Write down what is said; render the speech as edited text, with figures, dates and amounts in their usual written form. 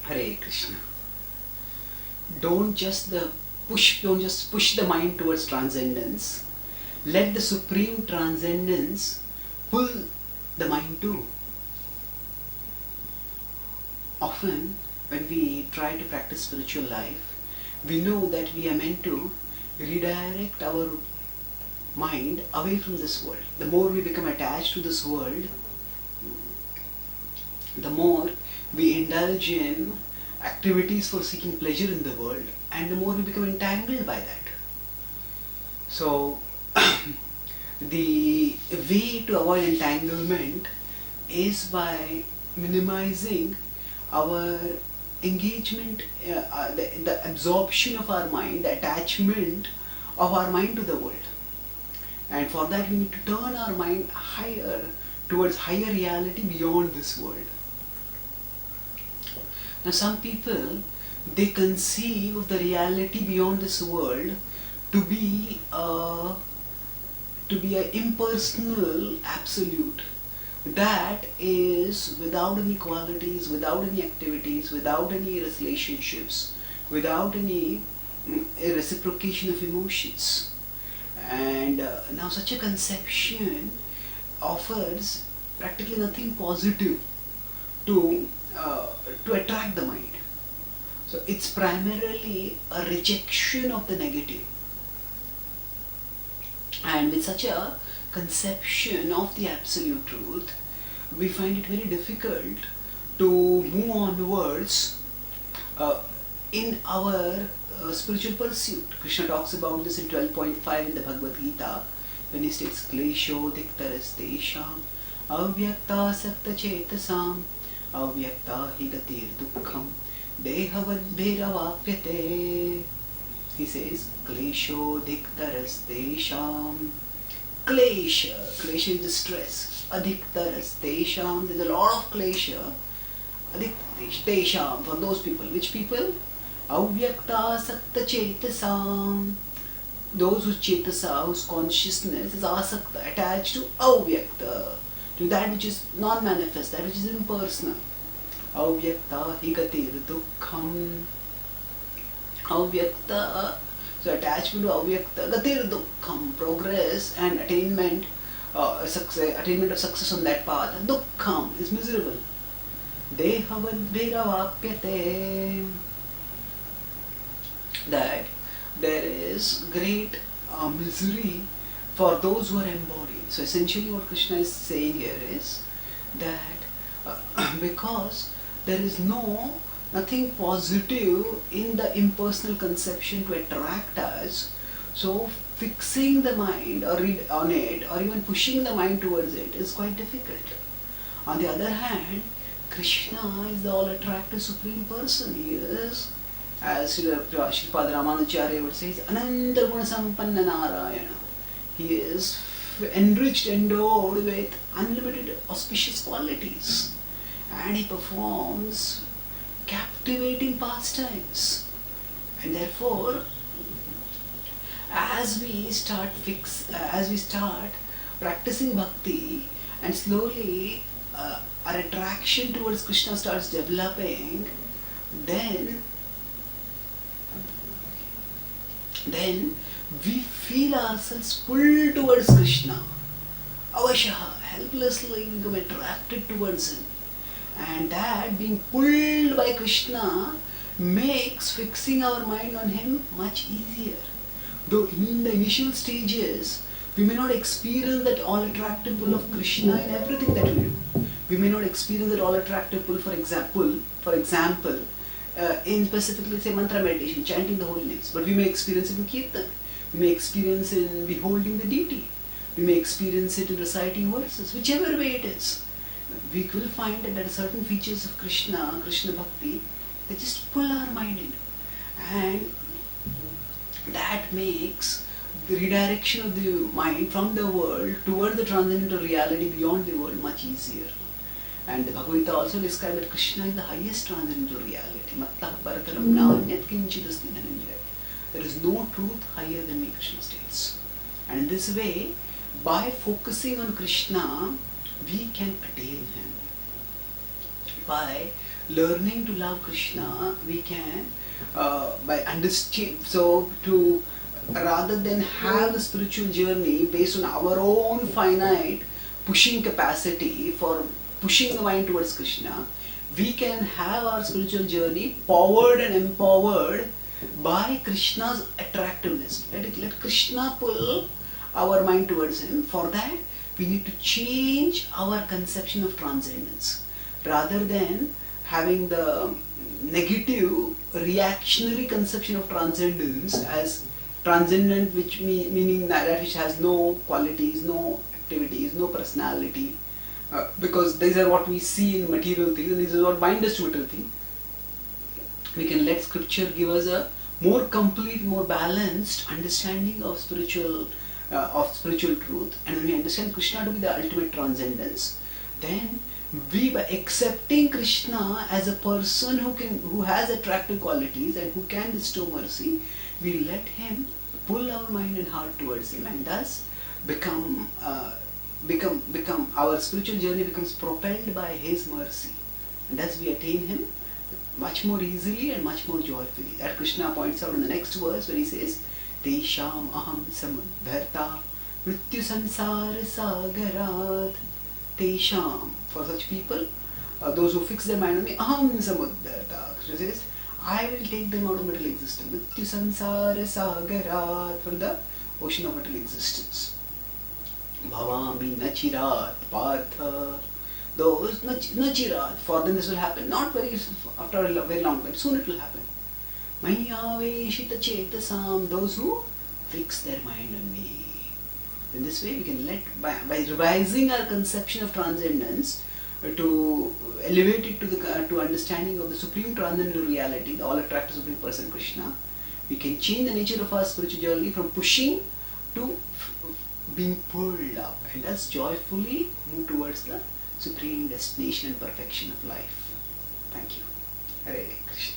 Hare Krishna. Don't just push the mind towards transcendence. Let the supreme transcendence pull the mind too. Often, when we try to practice spiritual life, we know that we are meant to redirect our mind away from this world. The more we become attached to this world, the more we indulge in activities for seeking pleasure in the world, and the more we become entangled by that. So, the way to avoid entanglement is by minimizing our engagement, the absorption of our mind, the attachment of our mind to the world. And for that we need to turn our mind higher, towards higher reality beyond this world. Now some people, they conceive the reality beyond this world to be an impersonal absolute that is without any qualities, without any activities, without any relationships, without any reciprocation of emotions. And now such a conception offers practically nothing positive to attract the mind. So it's primarily a rejection of the negative. And with such a conception of the absolute truth, we find it very difficult to move onwards in our spiritual pursuit. Krishna talks about this in 12.5 in the Bhagavad Gita, when he states, Klesho diktarastesham avyakta sakta chetasam avyakta hi gatir dukkham dehavadbhiravapyate. He says, Klesho diktarastesham. Klesha. Klesha is distress. Adhiktarastesham. There's a lot of klesha. Adhiktesham, for those people. Which people? Avyakta sakta chetasam. Those whose chetasa, whose consciousness is asakta, attached to avyakta, to that which is non-manifest, that which is impersonal. Avyakta hi gatir dukkham. Avyakta, so attachment to avyakta, gatir dukkham, progress and attainment, attainment of success on that path, dukkham is miserable. Dehavadbhiravapyate, that there is great misery for those who are embodied. So essentially what Krishna is saying here is that because there is nothing positive in the impersonal conception to attract us, so fixing the mind or on it, or even pushing the mind towards it, is quite difficult. On the other hand, Krishna is the all-attractive Supreme Person. He is, as Sripad Ramanacharya would say, he's Ananta Guna Sampanna Narayana. He is enriched, endowed with unlimited auspicious qualities, and he performs captivating pastimes. And therefore, as we start practicing bhakti, and slowly our attraction towards Krishna starts developing, then we feel ourselves pulled towards Krishna. Avashaha, helplessly become attracted towards him. And that being pulled by Krishna makes fixing our mind on him much easier. Though in the initial stages, we may not experience that all-attractive pull of Krishna in everything that we do. We may not experience that all-attractive pull, for example, in specifically say mantra meditation, chanting the holy names. But we may experience it in kirtan. We may experience it in beholding the deity. We may experience it in reciting verses, whichever way it is. We will find that there are certain features of Krishna Bhakti, that just pull our mind in. And that makes the redirection of the mind from the world toward the transcendental reality beyond the world much easier. And the Bhagavad Gita also describes that Krishna is the highest transcendental reality. Mattah parataram nanyat kinchidasti dhananjaya. There is no truth higher than me, Krishna states. And in this way, by focusing on Krishna, we can attain him. By learning to love Krishna, we can by understand. So to rather than have a spiritual journey based on our own finite pushing capacity for pushing the mind towards Krishna, we can have our spiritual journey powered and empowered by Krishna's attractiveness. Let Krishna pull our mind towards Him. For that, we need to change our conception of transcendence. Rather than having the negative reactionary conception of transcendence as transcendent, which meaning that which has no qualities, no activities, no personality, because these are what we see in material things, and this is what binds us to material things. We can let scripture give us a more complete, more balanced understanding of spiritual truth, and when we understand Krishna to be the ultimate transcendence, then we, by accepting Krishna as a person who has attractive qualities and who can bestow mercy, we let Him pull our mind and heart towards Him, and thus become our spiritual journey becomes propelled by His mercy, and thus we attain Him much more easily and much more joyfully. That Krishna points out in the next verse where he says, Tesham aham samuddharta mrityu sansara sagarat. Tesham, for such people, those who fix their mind on me, aham samuddharta. Krishna says, I will take them out of material existence. Mrityu sansara sagarat, from the ocean of material existence. Bhavami nachirat partha. Those nachirat, for them this will happen, not after a very long time, soon it will happen. Mayaveshita chetasam, those who fix their mind on me. In this way we can by revising our conception of transcendence to elevate it to understanding of the supreme transcendental reality, the all attractive supreme person Krishna, we can change the nature of our spiritual journey from pushing to being pulled up, and thus joyfully move towards the supreme destination and perfection of life. Thank you. Hare Krishna.